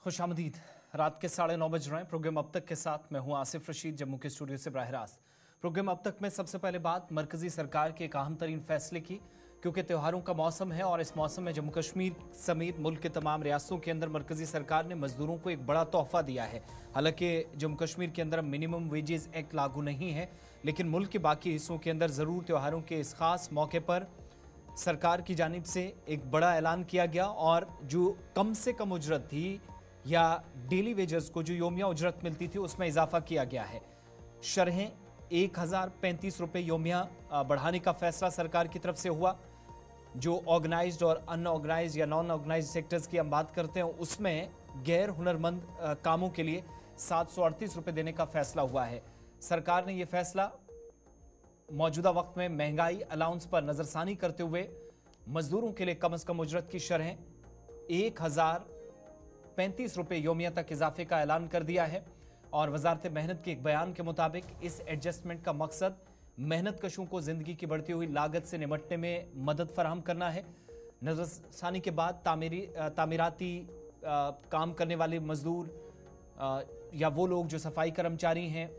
खुशामदीद। रात के 9:30 बज रहे हैं। प्रोग्राम अब तक के साथ मैं हूं आसिफ रशीद, जम्मू के स्टूडियो से बराह रास्त। प्रोग्राम अब तक में सबसे पहले बात मरकजी सरकार के एक अहम तरीन फैसले की, क्योंकि त्योहारों का मौसम है और इस मौसम में जम्मू कश्मीर समेत मुल्क के तमाम रियासतों के अंदर मरकजी सरकार ने मजदूरों को एक बड़ा तोहफा दिया है। हालांकि जम्मू कश्मीर के अंदर मिनिमम वेजेस एक्ट लागू नहीं है, लेकिन मुल्क के बाकी हिस्सों के अंदर ज़रूर त्योहारों के इस खास मौके पर सरकार की जानिब से एक बड़ा ऐलान किया गया और जो कम से कम उजरत थी या डेली वेजर्स को जो योमिया उजरत मिलती थी उसमें इजाफा किया गया है। शरहें 1035 रुपये योमिया बढ़ाने का फैसला सरकार की तरफ से हुआ। जो ऑर्गेनाइज्ड और अनऑर्गेनाइज्ड या नॉन ऑर्गेनाइज्ड सेक्टर्स की हम बात करते हैं उसमें गैर हुनरमंद कामों के लिए 738 रुपये देने का फैसला हुआ है। सरकार ने यह फैसला मौजूदा वक्त में महंगाई अलाउंस पर नजरसानी करते हुए मजदूरों के लिए कम से कम उजरत की शरहें 1035 रुपये योमिया तक इजाफे का ऐलान कर दिया है। और वजारत मेहनत के एक बयान के मुताबिक इस एडजस्टमेंट का मकसद मेहनत कशों को जिंदगी की बढ़ती हुई लागत से निपटने में मदद फराहम करना है। नजरसानी के बाद तामीराती काम करने वाले मजदूर या वो लोग जो सफाई कर्मचारी हैं,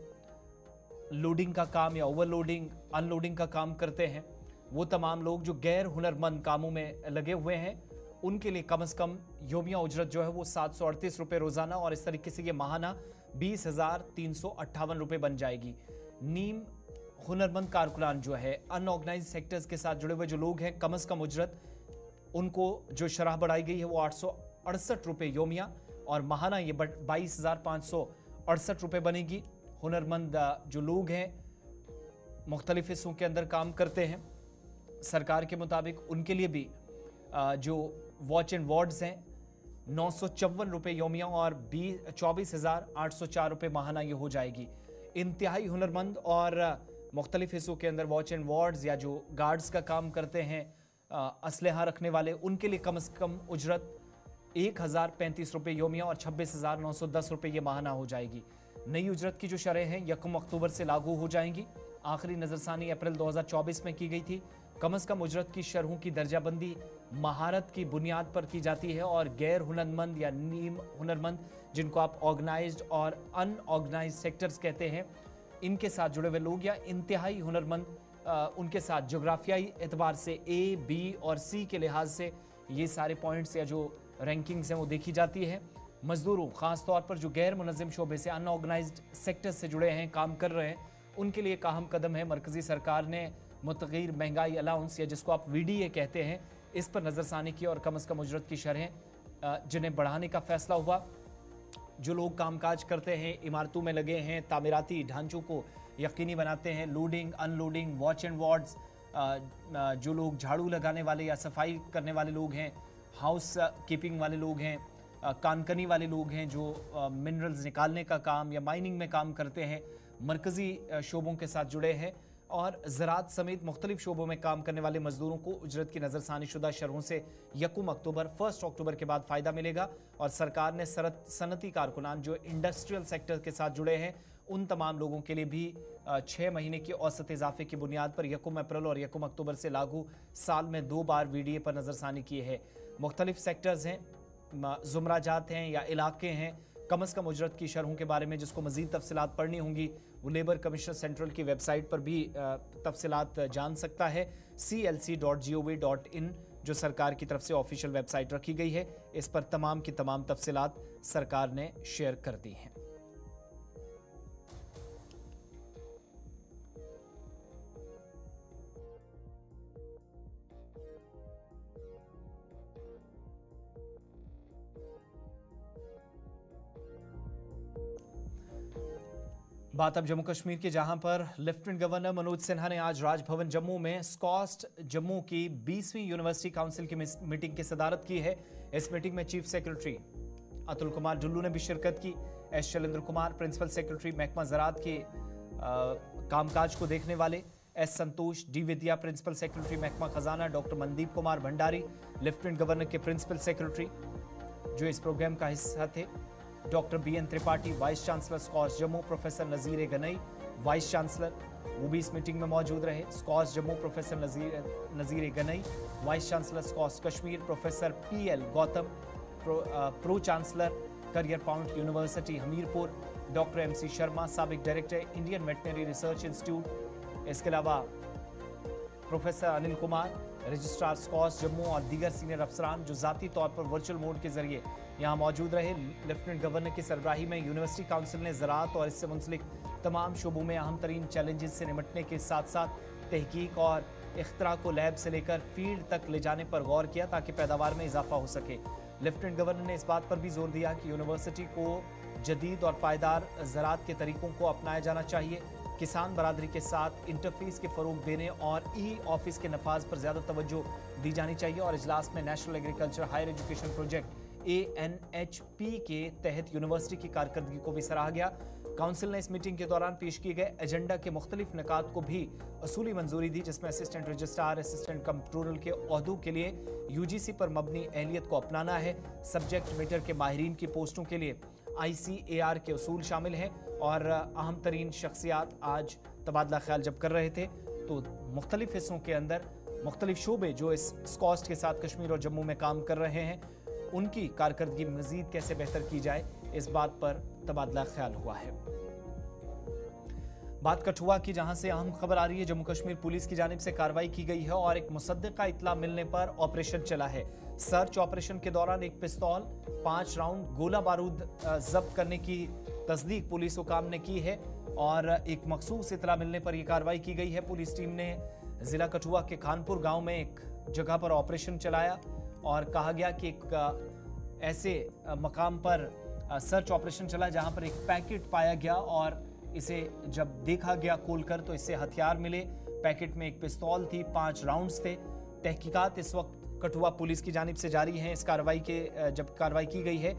लोडिंग का काम या ओवरलोडिंग अनलोडिंग का काम करते हैं, वो तमाम लोग जो गैर हुनरमंद कामों में लगे हुए हैं उनके लिए कम से कम योमिया उजरत जो है वो 738 रुपये रोजाना और इस तरीके से ये माहाना 20,358 रुपये बन जाएगी। नीम हुनरमंद कारकुनान जो है अनऑर्गेनाइज सेक्टर्स के साथ जुड़े हुए जो लोग हैं, कम से कम उजरत उनको जो शरह बढ़ाई गई है वो 868 रुपये योमिया और माहाना ये 22,568 रुपये बनेगी। हुनरमंद जो लोग हैं मुख्तलिफ हिस्सों के अंदर काम करते हैं, सरकार के मुताबिक उनके लिए भी जो वॉच एंड वार्ड्स हैं 954 रुपये योमिया और 24,804 रुपये माहाना ये हो जाएगी। इंतहाई हुनरमंद और मुख्तलिफ हिस्सों के अंदर वॉच एंड वार्ड्स या जो गार्ड्स का काम करते हैं, असलहा रखने वाले, उनके लिए कम से कम उजरत 1,035 रुपये योमिया और 26,910 रुपये ये माहाना हो जाएगी। नई उजरत की जो शरह हैं 1 अक्टूबर से लागू हो जाएंगी। आखिरी नजरसानी अप्रैल 2024 में की गई थी। कम से कम उजरत की शरहों की दर्जाबंदी महारत की बुनियाद पर की जाती है और गैर हुनरमंद या नीम हुनरमंद, जिनको आप ऑर्गेनाइज्ड और अनऑर्गेनाइज्ड सेक्टर्स कहते हैं, इनके साथ जुड़े हुए लोग या इंतहाई हुनरमंद, उनके साथ जोग्राफियाई एतबार से ए, बी और सी के लिहाज से ये सारे पॉइंट्स या जो रैंकिंग्स हैं वो देखी जाती है। मजदूरों ख़ास तौर पर जो गैर मुनज़्ज़म शोबे से अनऑर्गेनाइज्ड सेक्टर्स से जुड़े हैं, काम कर रहे हैं, उनके लिए एक अहम कदम है। मरकज़ी सरकार ने मुतग़य्यर महंगाई अलाउंस या जिसको आप VDA कहते हैं, इस पर नज़रसानी की और कम से कम उजरत की शरहें जिन्हें बढ़ाने का फैसला हुआ। जो लोग कामकाज करते हैं, इमारतों में लगे हैं, तामीराती ढांचों को यकीनी बनाते हैं, loading unloading watch and wards, जो लोग झाड़ू लगाने वाले या सफाई करने वाले लोग हैं, हाउस कीपिंग वाले लोग हैं, कानकनी वाले लोग हैं, जो मिनरल्स निकालने का काम या माइनिंग में काम करते हैं, मरकज़ी शोबों के साथ जुड़े हैं और ज़राअत समेत मुख्तलिफ शोबों में काम करने वाले मजदूरों को उजरत की नज़रसानी शुदा शरहों से 1 अक्टूबर के बाद फ़ायदा मिलेगा। और सरकार ने सनती कारकुनान जो इंडस्ट्रियल सेक्टर के साथ जुड़े हैं उन तमाम लोगों के लिए भी 6 महीने की औसत इजाफे की बुनियाद पर 1 अप्रैल और 1 अक्टूबर से लागू साल में 2 बार VDA पर नज़रसानी की है। मुख्तलिफ सेक्टर्स हैं, जुमराजात हैं या इलाके हैं, कम से कम उजरत की शरहों के बारे में जिसको मज़ीद तफसीलात पढ़नी होंगी वो लेबर कमीशन सेंट्रल की वेबसाइट पर भी तफसीलात जान सकता है। CLC.gov.in जो सरकार की तरफ से ऑफिशियल वेबसाइट रखी गई है, इस पर तमाम की तमाम तफसीलात सरकार ने शेयर कर दी हैं। बात अब जम्मू कश्मीर की, जहां पर लेफ्टिनेंट गवर्नर मनोज सिन्हा ने आज राजभवन जम्मू में स्कॉस्ट जम्मू की 20वीं यूनिवर्सिटी काउंसिल की मीटिंग की सदारत की है। इस मीटिंग में चीफ सेक्रेटरी अतुल कुमार डुल्लू ने भी शिरकत की। S Shailendra Kumar principal secretary महकमा ज़राअत के कामकाज को देखने वाले, S Santosh D Vidya principal secretary महकमा खजाना, doctor Mandeep Kumar Bhandari lieutenant governor के प्रिंसिपल सेक्रेटरी जो इस प्रोग्राम का हिस्सा थे, doctor BN Tripathi vice chancellor SKUAST Jammu, professor Nazir Ganai vice chancellor वो भी इस मीटिंग में मौजूद रहे। SKUAST Jammu professor Nazir Ganai, vice chancellor SKUAST Kashmir professor PL Gautam, pro chancellor career point university Hamirpur, doctor MC Sharma, साबिक director Indian veterinary research institute. इसके अलावा प्रोफेसर अनिल कुमार, रजिस्ट्रार स्कॉस जम्मू और दीगर सीनियर अफसरान जो ज़ाती तौर पर वर्चुअल मोड के जरिए यहाँ मौजूद रहे। लेफ्टिनेंट गवर्नर की सरबराही में यूनिवर्सिटी काउंसिल ने ज़राअत और इससे मुंसलिक तमाम शोबों में अहम तरीन चैलेंजेस से निपटने के साथ साथ तहकीक और इख्तरा को लैब से लेकर फील्ड तक ले जाने पर गौर किया ताकि पैदावार में इजाफा हो सके। लेफ्टिनेंट गवर्नर ने इस बात पर भी जोर दिया कि यूनिवर्सिटी को जदीद और पायदार ज़राअत के तरीकों को अपनाया जाना चाहिए। किसान बरादरी के साथ इंटरफेस के फ़रोग देने और ऑफिस के नफाज पर ज़्यादा तवज्जो दी जानी चाहिए। और इजलास में national agriculture higher education project ANHP के तहत यूनिवर्सिटी की कारकर्दगी को भी सराहा गया। काउंसिल ने इस मीटिंग के दौरान पेश किए गए एजेंडा के मुख्तलिफ निकात को भी असूली मंजूरी दी, जिसमें असिस्टेंट रजिस्ट्रार, असिस्टेंट कंप्ट्रोलर के ओहदों के लिए UGC पर मबनी अहलियत को अपनाना है। सब्जेक्ट मैटर के माहिरीन की पोस्टों के लिए ICAR के उसूल शामिल हैं। और अहम तरीन शख्सियात आज तबादला ख्याल जब कर रहे थे तो मुख्तलिफ हिस्सों के अंदर मुख्तलिफ शोबे जो इस स्कॉस्ट के साथ कश्मीर और जम्मू में काम कर रहे हैं उनकी कारकर्दगी मजीद कैसे बेहतर की जाए, इस बात पर तबादला ख्याल हुआ है। बात कठुआ की, जहां से अहम खबर आ रही है। जम्मू कश्मीर पुलिस की जानिब से कार्रवाई की गई है और एक मुसद्दिका इत्तला मिलने पर ऑपरेशन चला है। सर्च ऑपरेशन के दौरान एक पिस्तौल, 5 राउंड गोला बारूद जब्त करने की तस्दीक पुलिस हुकाम ने की है और एक मखसूस इत्तला मिलने पर यह कार्रवाई की गई है। पुलिस टीम ने जिला कठुआ के खानपुर गांव में एक जगह पर ऑपरेशन चलाया और कहा गया कि एक ऐसे मकाम पर सर्च ऑपरेशन चला जहां पर एक पैकेट पाया गया और इसे जब देखा गया खोलकर तो इससे हथियार मिले। पैकेट में एक पिस्तौल थी, 5 राउंड्स थे। तहकीकात इस वक्त कठुआ पुलिस की जानिब से जारी हैं। इस कार्रवाई के जब कार्रवाई की गई है,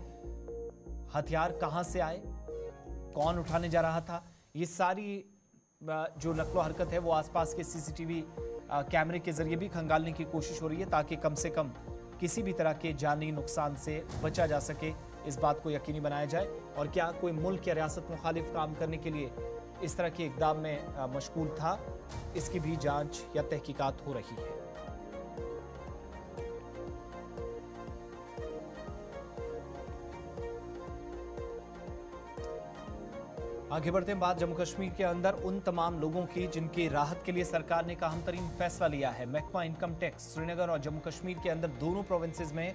हथियार कहां से आए, कौन उठाने जा रहा था, ये सारी जो नकलो हरकत है वो आसपास के CCTV कैमरे के जरिए भी खंगालने की कोशिश हो रही है ताकि कम से कम किसी भी तरह के जानी नुकसान से बचा जा सके, इस बात को यकीनी बनाया जाए। और क्या कोई मुल्क या रियासत मुखालिफ काम करने के लिए इस तरह के इक़दाम में मशगूल था, इसकी भी जांच या तहकीकात हो रही है। आगे बढ़ते हैं, बात जम्मू कश्मीर के अंदर उन तमाम लोगों की जिनकी राहत के लिए सरकार ने एक अहम तरीन फैसला लिया है। महकमा इनकम टैक्स श्रीनगर और जम्मू कश्मीर के अंदर दोनों प्रोविंसेस में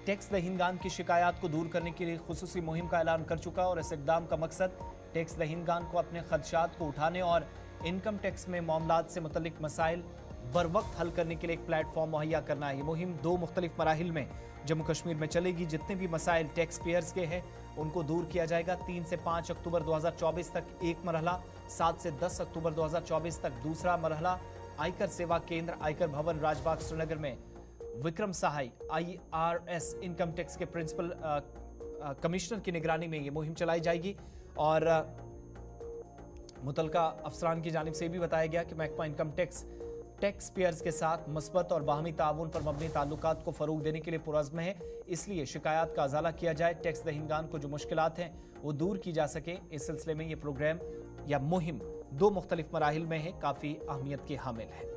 टैक्स दहिंदगान की शिकायत को दूर करने के लिए खुसूसी मुहिम का ऐलान कर चुका और इस इक़दाम का मकसद टैक्स दहिंदगान को अपने खदशात को उठाने और इनकम टैक्स में मामलात से मुतल्लिक मसाइल बर वक्त हल करने के लिए एक प्लेटफॉर्म मुहैया करना है। ये मुहिम 2 मुख्तलिफ मराहिल में जम्मू कश्मीर में चलेगी। जितने भी मसाइल टैक्स पेयर्स के हैं उनको दूर किया जाएगा। 3 से 5 अक्टूबर 2024 तक एक मरहला, 7 से 10 अक्टूबर 2024 तक दूसरा मरहला। आयकर सेवा केंद्र आयकर भवन राजबाग श्रीनगर में Vikram Sahay IRS income tax के प्रिंसिपल कमिश्नर की निगरानी में ये मुहिम चलाई जाएगी। और मुतलका अफसरान की जानिब से भी बताया गया कि महकमा इनकम टैक्स पेयर्स के साथ मस्बत और बाहमी ताउन पर मबनी ताल्लुकात को फरोग देने के लिए पुरज़्म है। इसलिए शिकायत का अजाला किया जाए, टैक्स दहिंदगान को जो मुश्किलात हैं वो दूर की जा सके। इस सिलसिले में ये प्रोग्राम या मुहिम 2 मुख्तलिफ मराहिल में है, काफ़ी अहमियत के हामिल है।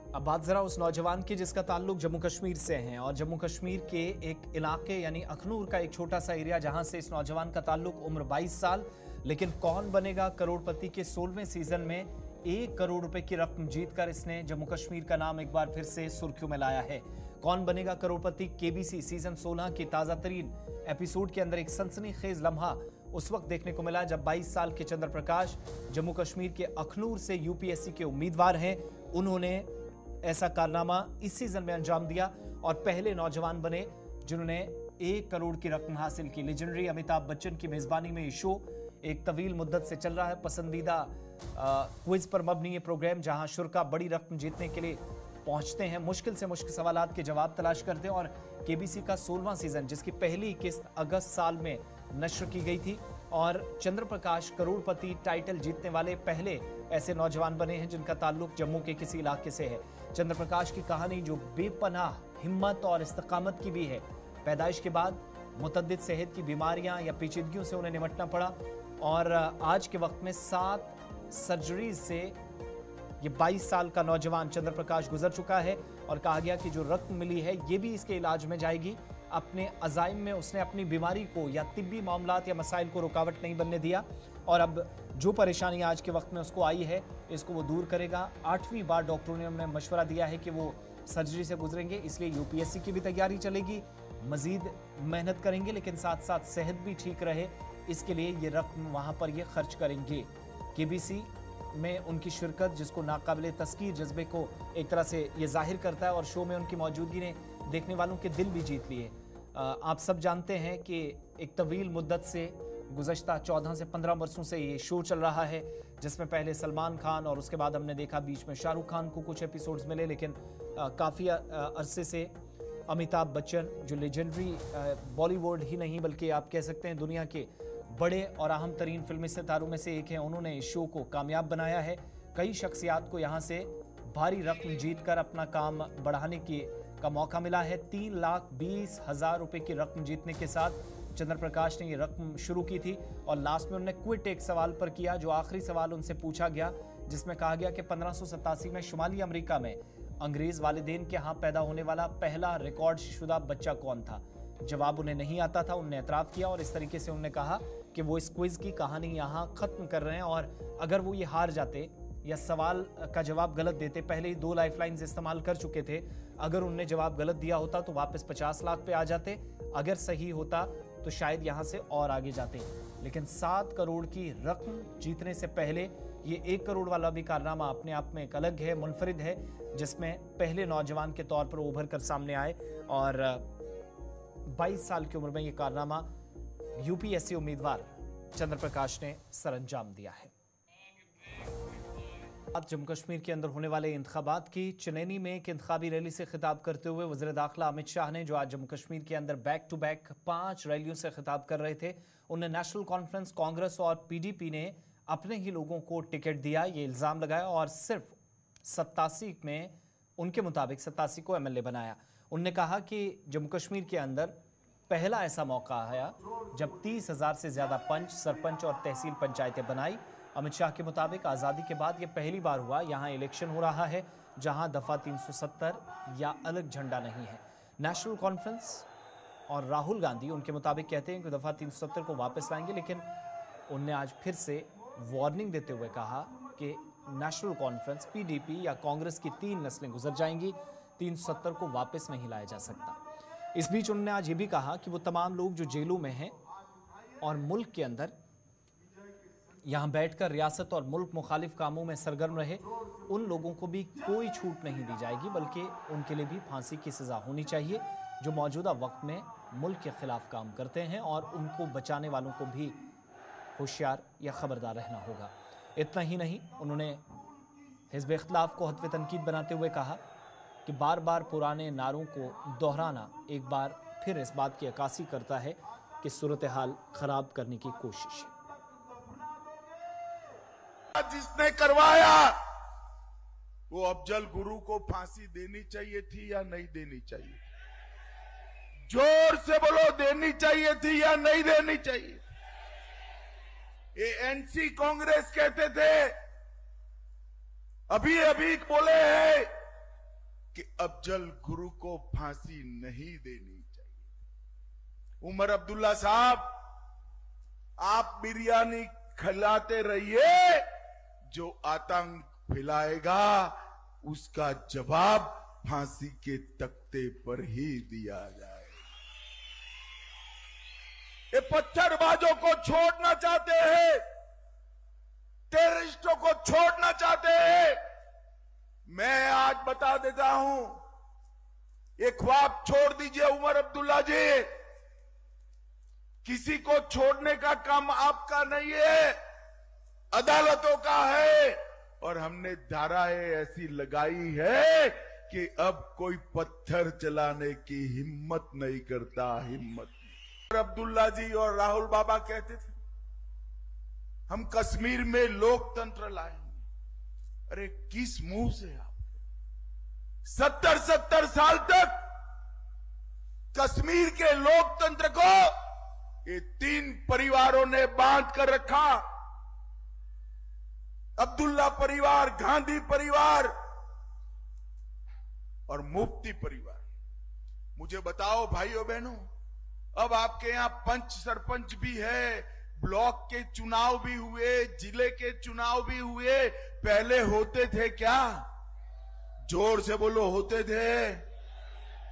अब बात जरा उस नौजवान की जिसका ताल्लुक जम्मू कश्मीर से है और जम्मू कश्मीर के एक इलाके यानी अखनूर का एक छोटा सा एरिया जहां से इस नौजवान का ताल्लुक, उम्र 22 साल। लेकिन कौन बनेगा करोड़पति के 16वें सीजन में 1 करोड़ रुपए की रकम जीतकर इसने जम्मू कश्मीर का नाम एक बार फिर से सुर्खियों में लाया है। कौन बनेगा करोड़पति? KBC सीजन 16 की ताज़ा तरीन एपिसोड के अंदर एक सनसनीखेज लम्हा उस वक्त देखने को मिला जब 22 साल के चंद्र प्रकाश जम्मू कश्मीर के अखनूर से UPSC के उम्मीदवार हैं। उन्होंने ऐसा कारनामा इस सीजन में अंजाम दिया और पहले नौजवान बने जिन्होंने 1 करोड़ की रकम हासिल की। लेजेंडरी अमिताभ बच्चन की मेजबानी में ये शो एक तवील मुद्दत से चल रहा है। पसंदीदा क्विज पर मबनी ये प्रोग्राम जहां शुरका बड़ी रकम जीतने के लिए पहुंचते हैं, मुश्किल से मुश्किल सवालात के जवाब तलाश करते हैं। और KBC का 16वां सीजन जिसकी पहली किस्त अगस्त साल में नश्र की गई थी और चंद्र प्रकाश करोड़पति टाइटल जीतने वाले पहले ऐसे नौजवान बने हैं जिनका ताल्लुक जम्मू के किसी इलाके से है। चंद्र प्रकाश की कहानी जो बेपनाह हिम्मत और इस्तकामत की भी है। पैदाइश के बाद मुतअद्दिद सेहत की बीमारियां या पेचीदगियों से उन्हें निपटना पड़ा और आज के वक्त में 7 सर्जरी से ये 22 साल का नौजवान चंद्र प्रकाश गुजर चुका है और कहा गया कि जो रकम मिली है ये भी इसके इलाज में जाएगी। अपने अजाइम में उसने अपनी बीमारी को या तिब्बी मामलात या मसाइल को रुकावट नहीं बनने दिया और अब जो परेशानी आज के वक्त में उसको आई है इसको वो दूर करेगा। 8वीं बार डॉक्टरों ने उन्हें मशवरा दिया है कि वो सर्जरी से गुजरेंगे, इसलिए यूपीएससी की भी तैयारी चलेगी, मजीद मेहनत करेंगे, लेकिन साथ साथ सेहत भी ठीक रहे इसके लिए ये रकम वहाँ पर ये खर्च करेंगे। केबीसी में उनकी शिरकत जिसको नाकाबिले तस्कीर जज्बे को एक तरह से ये जाहिर करता है और शो में उनकी मौजूदगी ने देखने वालों के दिल भी जीत लिए। आप सब जानते हैं कि एक तवील मुद्दत से गुज़श्ता 14 से 15 वर्षों से ये शो चल रहा है जिसमें पहले सलमान खान और उसके बाद हमने देखा बीच में शाहरुख खान को कुछ एपिसोड्स मिले, लेकिन काफ़ी अरसे से अमिताभ बच्चन जो लेजेंडरी बॉलीवुड ही नहीं बल्कि आप कह सकते हैं दुनिया के बड़े और अहम तरीन फिल्मी सितारों में से एक हैं, उन्होंने इस शो को कामयाब बनाया है। कई शख्सियात को यहाँ से भारी रकम जीतकर अपना काम बढ़ाने का मौका मिला है। 3,20,000 रुपए की रकम जीतने के साथ चंद्र प्रकाश ने ये रकम शुरू की थी और लास्ट में उन्होंने क्विट एक सवाल पर किया, जो आखिरी सवाल उनसे पूछा गया जिसमें कहा गया कि 1587 में शुमाली अमेरिका में अंग्रेज वालिदैन के यहाँ पैदा होने वाला पहला रिकॉर्ड शुदा बच्चा कौन था। जवाब उन्हें नहीं आता था, उन्होंने एतराफ़ किया और इस तरीके से उन्होंने कहा कि वो इस क्विज की कहानी यहाँ ख़त्म कर रहे हैं और अगर वो ये हार जाते या सवाल का जवाब गलत देते, पहले ही 2 लाइफलाइंस इस्तेमाल कर चुके थे, अगर उनने जवाब गलत दिया होता तो वापस 50 लाख पे आ जाते, अगर सही होता तो शायद यहाँ से और आगे जाते। लेकिन 7 करोड़ की रकम जीतने से पहले ये 1 करोड़ वाला भी कारनामा अपने आप में एक अलग है, मुनफरिद है, जिसमें पहले नौजवान के तौर पर उभर कर सामने आए और 22 साल की उम्र में ये कारनामा यूपीएससी उम्मीदवार चंद्र प्रकाश ने सरअंजाम दिया है। जम्मू कश्मीर के अंदर होने वाले इंतखाबात की चनैनी में एक इंतखाबी रैली से खिताब करते हुए वज़ीर दाखिला अमित शाह ने, जो आज जम्मू कश्मीर के अंदर बैक टू बैक 5 रैलियों से खिताब कर रहे थे, उन्हें नेशनल कॉन्फ्रेंस, कांग्रेस और पीडीपी ने अपने ही लोगों को टिकट दिया, ये इल्ज़ाम लगाया और सिर्फ 87 में उनके मुताबिक 87 को एमएलए बनाया। उनने कहा कि जम्मू कश्मीर के अंदर पहला ऐसा मौका आया जब 30,000 से ज़्यादा पंच, सरपंच और तहसील पंचायतें बनाई। अमित शाह के मुताबिक आज़ादी के बाद ये पहली बार हुआ यहाँ इलेक्शन हो रहा है जहाँ दफ़ा 370 या अलग झंडा नहीं है। नेशनल कॉन्फ्रेंस और राहुल गांधी उनके मुताबिक कहते हैं कि दफ़ा 370 को वापस लाएंगे, लेकिन उनने आज फिर से वार्निंग देते हुए कहा कि नेशनल कॉन्फ्रेंस, पीडीपी या कांग्रेस की 3 नस्लें गुजर जाएंगी, 370 को वापस नहीं लाया जा सकता। इस बीच उन्होंने आज ये भी कहा कि वो तमाम लोग जो जेलों में हैं और मुल्क के अंदर यहाँ बैठकर रियासत और मुल्क मुखालिफ कामों में सरगर्म रहे, उन लोगों को भी कोई छूट नहीं दी जाएगी, बल्कि उनके लिए भी फांसी की सज़ा होनी चाहिए जो मौजूदा वक्त में मुल्क के खिलाफ काम करते हैं और उनको बचाने वालों को भी होशियार या ख़बरदार रहना होगा। इतना ही नहीं, उन्होंने हिज़्ब इख्तिलाफ को हत्वे तनकीद बनाते हुए कहा कि बार बार पुराने नारों को दोहराना एक बार फिर इस बात की अक्कासी करता है कि सूरत हाल ख़राब करने की कोशिश है। जिसने करवाया वो अफजल गुरु को फांसी देनी चाहिए थी या नहीं देनी चाहिए? जोर से बोलो, देनी चाहिए थी या नहीं देनी चाहिए? ये एनसी कांग्रेस कहते थे, अभी अभी बोले हैं कि अफजल गुरु को फांसी नहीं देनी चाहिए। उमर अब्दुल्ला साहब, आप बिरयानी खिलाते रहिए, जो आतंक फैलाएगा उसका जवाब फांसी के तख्ते पर ही दिया जाए। ये पत्थरबाजों को छोड़ना चाहते हैं, टेररिस्टों को छोड़ना चाहते हैं। मैं आज बता देता हूं, ये ख्वाब छोड़ दीजिए उमर अब्दुल्ला जी, किसी को छोड़ने का काम आपका नहीं है, अदालतों का है। और हमने धाराएं ऐसी लगाई है कि अब कोई पत्थर चलाने की हिम्मत नहीं करता, हिम्मत नहीं। अब्दुल्ला जी और राहुल बाबा कहते थे हम कश्मीर में लोकतंत्र लाएंगे। अरे किस मुंह से आप? 70 साल तक कश्मीर के लोकतंत्र को ये 3 परिवारों ने बांध कर रखा। अब्दुल्ला परिवार, गांधी परिवार और मुफ्ती परिवार। मुझे बताओ भाइयों बहनों, अब आपके यहां पंच सरपंच भी है, ब्लॉक के चुनाव भी हुए, जिले के चुनाव भी हुए, पहले होते थे क्या? जोर से बोलो, होते थे?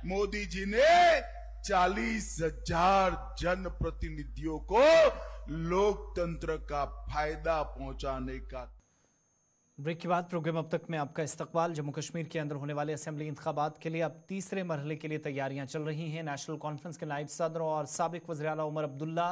मोदी जी ने 40,000 जनप्रतिनिधियों को लोकतंत्र का फायदा पहुंचाने का। ब्रेक के बाद प्रोग्राम अब तक में आपका इस्तकबाल। जम्मू कश्मीर के अंदर होने वाले असेंबली इंतखाबात के लिए अब तीसरे मरहले के लिए तैयारियां चल रही हैं। नेशनल कॉन्फ्रेंस के नायब सदर और साबिक वज़ीर आला उमर अब्दुल्ला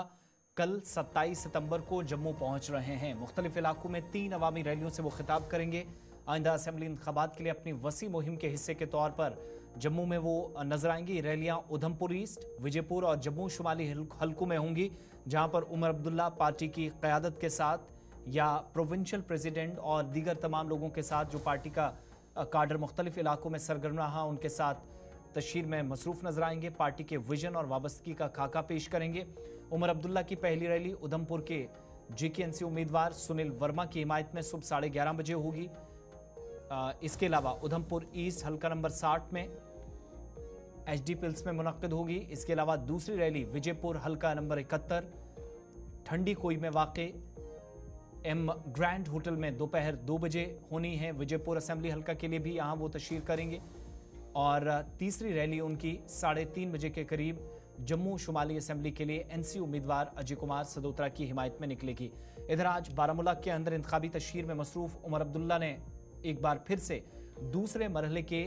कल 27 सितंबर को जम्मू पहुंच रहे हैं। मुख्तलिफ इलाकों में 3 अवामी रैलियों से वो खिताब करेंगे। आइंदा असेंबली इंतखाबात के लिए अपनी वसी मुहिम के हिस्से के तौर पर जम्मू में वो नजर आएंगी। रैलियां उधमपुर ईस्ट, विजयपुर और जम्मू शुमाली हल्कों में होंगी, जहां पर उमर अब्दुल्ला पार्टी की क़यादत के साथ या प्रोविंशियल प्रेसिडेंट और दीगर तमाम लोगों के साथ जो पार्टी का काडर मुख्तलिफ इलाकों में सरगर्म रहा, उनके साथ तशहीर में मसरूफ नजर आएंगे। पार्टी के विजन और वाबस्तगी का खाका पेश करेंगे। उमर अब्दुल्ला की पहली रैली उधमपुर के जेकेएनसी उम्मीदवार सुनील वर्मा की हिमायत में सुबह 11:30 बजे होगी। इसके अलावा उधमपुर ईस्ट हल्का नंबर 60 में एचडी पिल्स में मुनक्किद होगी। इसके अलावा दूसरी रैली विजयपुर हल्का नंबर 71 ठंडी कोई में वाक़े एम ग्रैंड होटल में दोपहर 2 बजे होनी है। विजयपुर असेंबली हल्का के लिए भी यहाँ वो तशहीर करेंगे। और तीसरी रैली उनकी 3:30 बजे के करीब जम्मू शुमाली असेंबली के लिए एनसी उम्मीदवार अजय कुमार सदोत्रा की हिमायत में निकलेगी। इधर आज बारामूला के अंदर इंतखाबी तशहीर में मसरूफ उमर अब्दुल्ला ने एक बार फिर से दूसरे मरहले के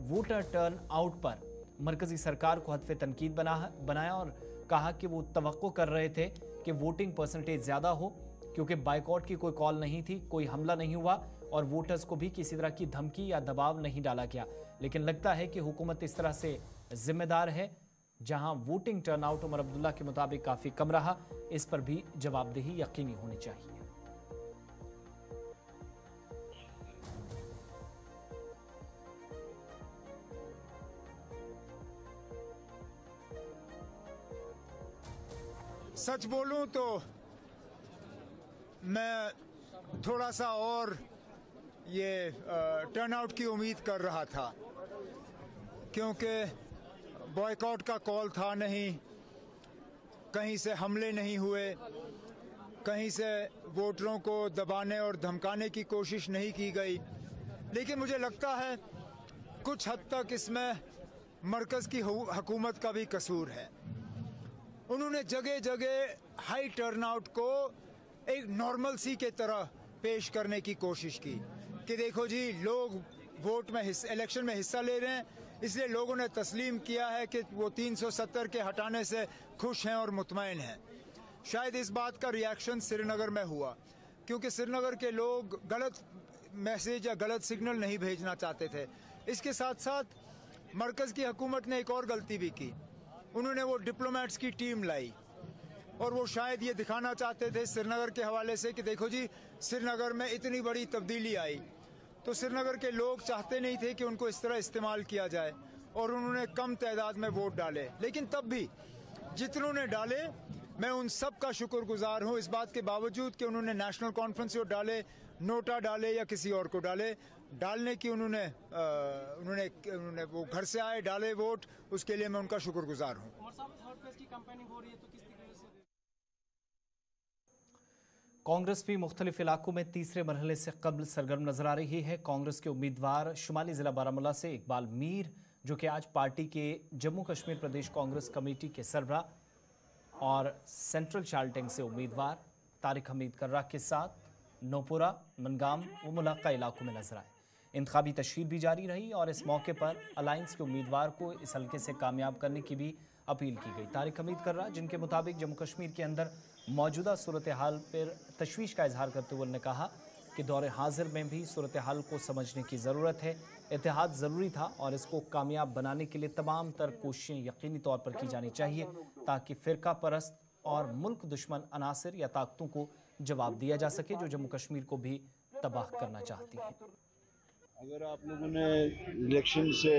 वोटर टर्न आउट पर मरकजी सरकार को हदफ तनकीद बनाया और कहा कि वो तवक्को कर रहे थे कि वोटिंग परसेंटेज ज़्यादा हो, क्योंकि बाइकआउट की कोई कॉल नहीं थी, कोई हमला नहीं हुआ और वोटर्स को भी किसी तरह की धमकी या दबाव नहीं डाला गया। लेकिन लगता है कि हुकूमत इस तरह से जिम्मेदार है, जहां वोटिंग टर्नआउट उमर अब्दुल्ला के मुताबिक काफ़ी कम रहा, इस पर भी जवाबदेही यकीनी होनी चाहिए। सच बोलूं तो मैं थोड़ा सा और ये टर्नआउट की उम्मीद कर रहा था, क्योंकि बॉयकॉट का कॉल था नहीं, कहीं से हमले नहीं हुए, कहीं से वोटरों को दबाने और धमकाने की कोशिश नहीं की गई। लेकिन मुझे लगता है कुछ हद तक इसमें मरकज़ की हुकूमत का भी कसूर है। उन्होंने जगह जगह हाई टर्नआउट को एक नॉर्मलसी के तरह पेश करने की कोशिश की कि देखो जी, लोग वोट में इलेक्शन में हिस्सा ले रहे हैं, इसलिए लोगों ने तस्लीम किया है कि वो 370 के हटाने से खुश हैं और मुतमईन हैं। शायद इस बात का रिएक्शन श्रीनगर में हुआ, क्योंकि श्रीनगर के लोग गलत मैसेज या गलत सिग्नल नहीं भेजना चाहते थे। इसके साथ साथ मरकज़ की हुकूमत ने एक और गलती भी की, उन्होंने वो डिप्लोमेट्स की टीम लाई और वो शायद ये दिखाना चाहते थे श्रीनगर के हवाले से कि देखो जी, श्रीनगर में इतनी बड़ी तब्दीली आई। तो श्रीनगर के लोग चाहते नहीं थे कि उनको इस तरह इस्तेमाल किया जाए और उन्होंने कम तादाद में वोट डाले। लेकिन तब भी जितनों ने डाले, मैं उन सब का शुक्रगुजार हूँ, इस बात के बावजूद कि उन्होंने नेशनल कॉन्फ्रेंस को डाले, नोटा डाले या किसी और को डाले, डालने की उन्होंने वो घर से आए, डाले वोट, उसके लिए मैं उनका शुक्रगुजार हूँ। कांग्रेस भी मुख्तलिफ इलाकों में तीसरे मरहले से कबल सरगर्म नजर आ रही है। कांग्रेस के उम्मीदवार शुमाली जिला बारामूला से इकबाल मीर, जो कि आज पार्टी के जम्मू कश्मीर प्रदेश कांग्रेस कमेटी के सरबरा, और सेंट्रल चार्ल्टन से उम्मीदवार तारिक हमीद कर्रा के साथ नोपुरा, मनगाम व मुलाका इलाकों में नजर आए। इंतखाबी तशहीर भी जारी रही और इस मौके पर अलायंस के उम्मीदवार को इस हल्के से कामयाब करने की भी अपील की गई। तारिक हमीद कर्रा, जिनके मुताबिक जम्मू कश्मीर के अंदर मौजूदा सूरत हाल पर तशवीश का इजहार करते हुए उन्होंने कहा कि दौरे हाजिर में भी सूरत हाल को समझने की ज़रूरत है, इत्तेहाद ज़रूरी था और इसको कामयाब बनाने के लिए तमाम तर कोशिशें यकीनी तौर पर की जानी चाहिए, ताकि फ़िरका परस्त और मुल्क दुश्मन अनासर या ताकतों को जवाब दिया जा सके जो जम्मू कश्मीर को भी तबाह करना चाहती हैं। अगर आप लोगों ने इलेक्शन से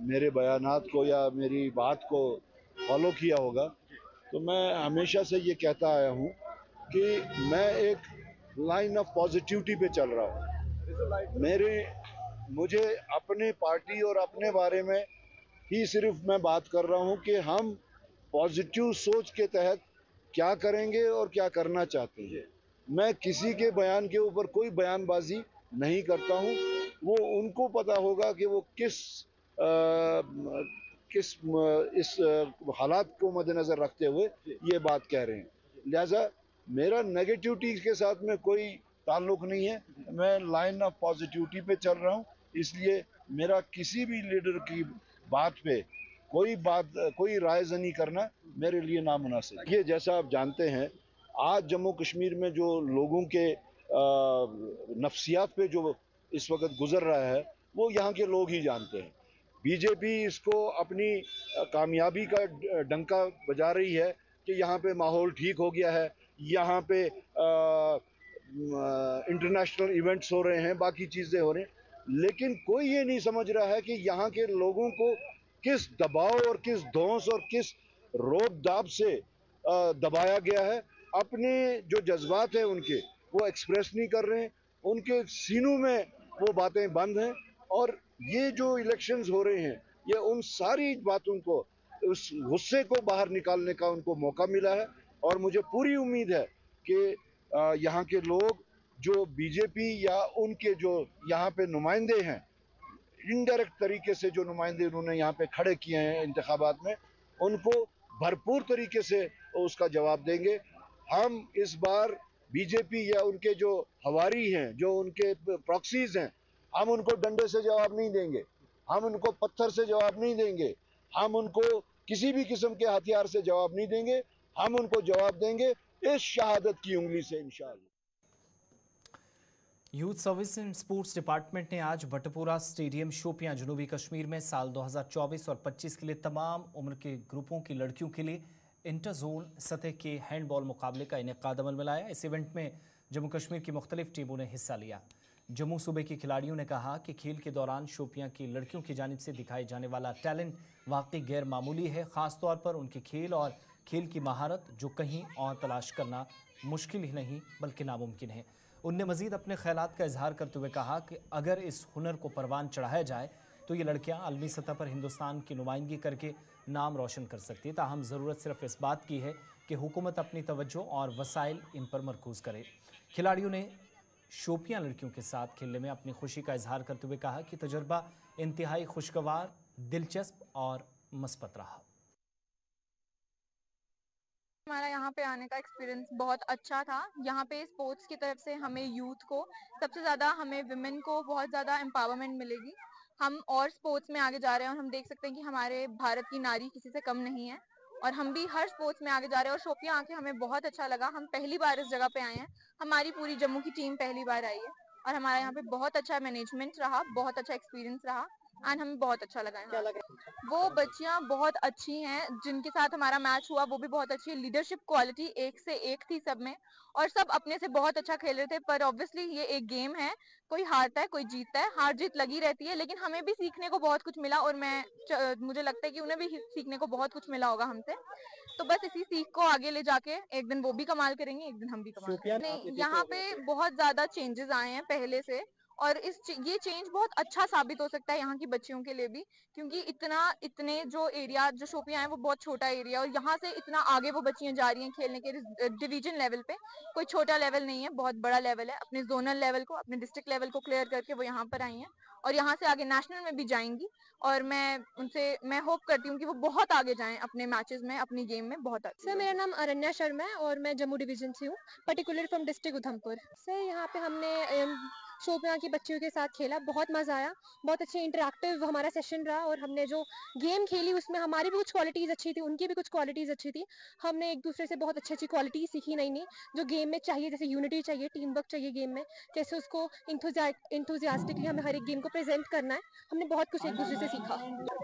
मेरे बयानात को या मेरी बात को फॉलो किया होगा, तो मैं हमेशा से ये कहता आया हूँ कि मैं एक लाइन ऑफ पॉजिटिविटी पे चल रहा हूँ। मुझे अपने पार्टी और अपने बारे में ही सिर्फ मैं बात कर रहा हूँ कि हम पॉजिटिव सोच के तहत क्या करेंगे और क्या करना चाहते हैं। मैं किसी के बयान के ऊपर कोई बयानबाजी नहीं करता हूँ। वो उनको पता होगा कि वो किस इस हालात को मद्देनजर रखते हुए ये बात कह रहे हैं। लिहाजा मेरा नेगेटिविटी के साथ में कोई ताल्लुक नहीं है। मैं लाइन ऑफ पॉजिटिविटी पे चल रहा हूँ, इसलिए मेरा किसी भी लीडर की बात पे कोई रायज़नी करना मेरे लिए नामुनासिब है। ये जैसा आप जानते हैं, आज जम्मू कश्मीर में जो लोगों के नफ्सियात पे जो इस वक्त गुजर रहा है वो यहाँ के लोग ही जानते हैं। बीजेपी इसको अपनी कामयाबी का डंका बजा रही है कि यहाँ पे माहौल ठीक हो गया है, यहाँ पे इंटरनेशनल इवेंट्स हो रहे हैं, बाकी चीज़ें हो रही हैं, लेकिन कोई ये नहीं समझ रहा है कि यहाँ के लोगों को किस दबाव और किस धौंस और किस रोब दाब से दबाया गया है। अपने जो जज्बात हैं उनके वो एक्सप्रेस नहीं कर रहे हैं, उनके सीनों में वो बातें बंद हैं। और ये जो इलेक्शंस हो रहे हैं ये उन सारी बातों को, उस गुस्से को बाहर निकालने का उनको मौका मिला है। और मुझे पूरी उम्मीद है कि यहाँ के लोग जो बीजेपी या उनके जो यहाँ पे नुमाइंदे हैं, इनडायरेक्ट तरीके से जो नुमाइंदे उन्होंने यहाँ पे खड़े किए हैं इंतखाबात में, उनको भरपूर तरीके से उसका जवाब देंगे। हम इस बार बीजेपी या उनके जो हवारी हैं, जो उनके प्रॉक्सीज हैं, हम उनको डंडे से जवाब नहीं देंगे, हम उनको पत्थर से जवाब नहीं देंगे, हम उनको किसी भी किस्म के हथियार से जवाब नहीं देंगे। हम उनको जवाब देंगे इस शहादत की उंगली से इंशाअल्लाह। Youth service and sports department ने आज भटपुरा स्टेडियम शोपियां जनूबी कश्मीर में साल 2024 और 25 के लिए तमाम उम्र के ग्रुपों की लड़कियों के लिए इंटर जोन सतह के हैंडबॉल मुकाबले का इनेकाद अमल में लाया। इस इवेंट में जम्मू कश्मीर की मुख्तलिफ टीमों ने हिस्सा लिया। जम्मू सूबे के खिलाड़ियों ने कहा कि खेल के दौरान शोपियां की लड़कियों की जानिब से दिखाए जाने वाला टैलेंट वाकई गैर मामूली है, खासतौर पर उनके खेल और खेल की महारत जो कहीं और तलाश करना मुश्किल ही नहीं बल्कि नामुमकिन है। उनने मजीद अपने ख्यालात का इजहार करते हुए कहा कि अगर इस हुनर को परवान चढ़ाया जाए तो ये लड़कियां आलमी सतह पर हिंदुस्तान की नुमाइंदगी करके नाम रोशन कर सकती है। ताहम ज़रूरत सिर्फ इस बात की है कि हुकूमत अपनी तवज्जो और वसाइल इन पर मरकूज करे। खिलाड़ियों ने शोपियां लड़कियों के साथ खेलने में अपनी खुशी का इजहार करते हुए कहा कि तजर्बा इंतहाई खुशगवार, दिलचस्प और मस्बत रहा। हमारा यहाँ पे आने का एक्सपीरियंस बहुत अच्छा था। यहाँ पे स्पोर्ट्स की तरफ से हमें यूथ को सबसे ज़्यादा, हमें विमेन को बहुत ज़्यादा एम्पावरमेंट मिलेगी। हम और स्पोर्ट्स में आगे जा रहे हैं और हम देख सकते हैं कि हमारे भारत की नारी किसी से कम नहीं है और हम भी हर स्पोर्ट्स में आगे जा रहे हैं। और शोपियां आके हमें बहुत अच्छा लगा। हम पहली बार इस जगह पे आए हैं, हमारी पूरी जम्मू की टीम पहली बार आई है और हमारा यहाँ पे बहुत अच्छा मैनेजमेंट रहा, बहुत अच्छा एक्सपीरियंस रहा एंड हमें बहुत अच्छा लगा। क्या लगा? वो बच्चियां बहुत अच्छी हैं, जिनके साथ हमारा मैच हुआ वो भी बहुत अच्छी है। लीडरशिप क्वालिटी एक से एक थी सब में और सब अपने से बहुत अच्छा खेल रहे थे। पर ऑब्वियसली ये एक गेम है, कोई हारता है कोई जीतता है, हार जीत लगी रहती है, लेकिन हमें भी सीखने को बहुत कुछ मिला और मुझे लगता है कि उन्हें भी सीखने को बहुत कुछ मिला होगा हमसे। तो बस इसी सीख को आगे ले जाके एक दिन वो भी कमाल करेंगे, एक दिन हम भी कमाल करेंगे। यहाँ पे बहुत ज्यादा चेंजेस आए हैं पहले से और ये चेंज बहुत अच्छा साबित हो सकता है यहाँ की बच्चियों के लिए भी, क्योंकि इतने जो एरिया जो शोपियां है वो बहुत छोटा एरिया और यहाँ से इतना आगे वो बच्चियां जा रही हैं खेलने के डिवीजन लेवल पे। कोई छोटा लेवल नहीं है, बहुत बड़ा लेवल है। अपने जोनल लेवल को, अपने डिस्ट्रिक्ट लेवल को क्लियर करके वो यहाँ पर आई हैं और यहाँ से आगे नेशनल में भी जाएंगी और मैं होप करती हूँ कि वो बहुत आगे जाएं अपने मैचेस में, अपनी गेम में बहुत आगे। सर मेरा नाम अरण्या शर्मा है और मैं जम्मू डिवीजन से हूँ, particular from district Udhampur. Sir यहाँ पे हमने शोपियां की बच्चियों के साथ खेला, बहुत मज़ा आया, बहुत अच्छी इंटरेक्टिव हमारा सेशन रहा और हमने जो गेम खेली उसमें हमारी भी कुछ क्वालिटीज़ अच्छी थी, उनकी भी कुछ क्वालिटीज़ अच्छी थी। हमने एक दूसरे से बहुत अच्छी अच्छी क्वालिटीज़ सीखी, नई नई जो गेम में चाहिए, जैसे यूनिटी चाहिए, टीम वर्क चाहिए गेम में, कैसे उसको इंथुजियास्टिकली हमें हर एक गेम को प्रेजेंट करना है। हमने बहुत कुछ एक दूसरे से सीखा।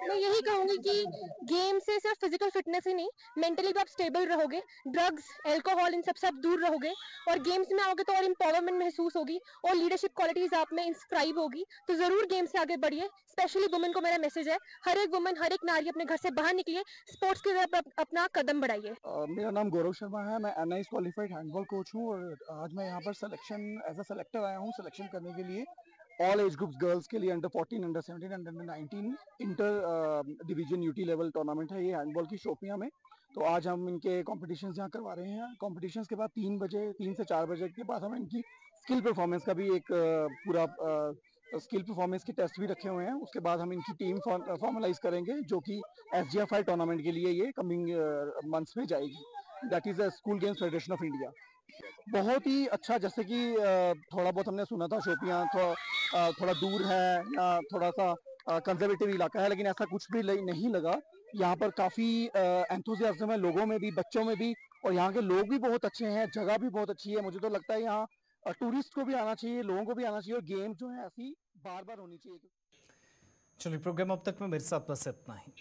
मैं यही कहूँगी कि गेम से सिर्फ फिजिकल फिटनेस ही नहीं, मेंटली भी आप स्टेबल रहोगे, ड्रग्स, एल्कोहल इन सब दूर रहोगे और गेम्स में आओगे तो और एम्पावरमेंट महसूस होगी और लीडरशिप क्वालिटीज आप में इंस्क्राइब होगी तो जरूर गेम से आगे बढ़िए। स्पेशली वुमेन को मेरा मैसेज है, हर एक वुमेन, हर एक नारी अपने घर से बाहर निकलिए, स्पोर्ट्स की तरफ अपना कदम बढ़ाइए। मेरा नाम गौरव शर्मा है, मैं NIS क्वालिफाइड हैंडबॉल कोच हूँ और आज मैं यहाँ पर सिलेक्शन एज अ सेलेक्टर आया हूँ सिलेक्शन करने के लिए ऑल एज ग्रुप्स गर्ल्स के लिए under 14, under 17, under 19 inter division UT level tournament है ये हैंडबॉल की शोपियाँ में। तो आज हम इनके कॉम्पिटिशन्स यहाँ करवा रहे हैं। कॉम्पिटिशन्स के बाद 3 से 4 बजे के बाद हम इनकी स्किल परफॉर्मेंस का भी एक पूरा स्किल परफॉर्मेंस के टेस्ट भी रखे हुए हैं। उसके बाद हम इनकी टीम फॉर्मलाइज करेंगे जो कि SGF टूर्नामेंट के लिए ये कमिंग मंथ्स में जाएगी। That is the school games federation of India. बहुत ही अच्छा, जैसे कि थोड़ा बहुत हमने सुना था शोपियाँ थोड़ा दूर है या थोड़ा सा कंजर्वेटिव इलाका है, लेकिन ऐसा कुछ भी नहीं लगा। यहाँ पर काफ़ी एंथुसियाज्म है लोगों में भी, बच्चों में भी, और यहाँ के लोग भी बहुत अच्छे हैं, जगह भी बहुत अच्छी है। मुझे तो लगता है यहाँ टूरिस्ट को भी आना चाहिए, लोगों को भी आना चाहिए और गेम जो है ऐसी बार बार होनी चाहिए। चलिए, प्रोग्राम अब तक में मेरे साथ बस इतना ही।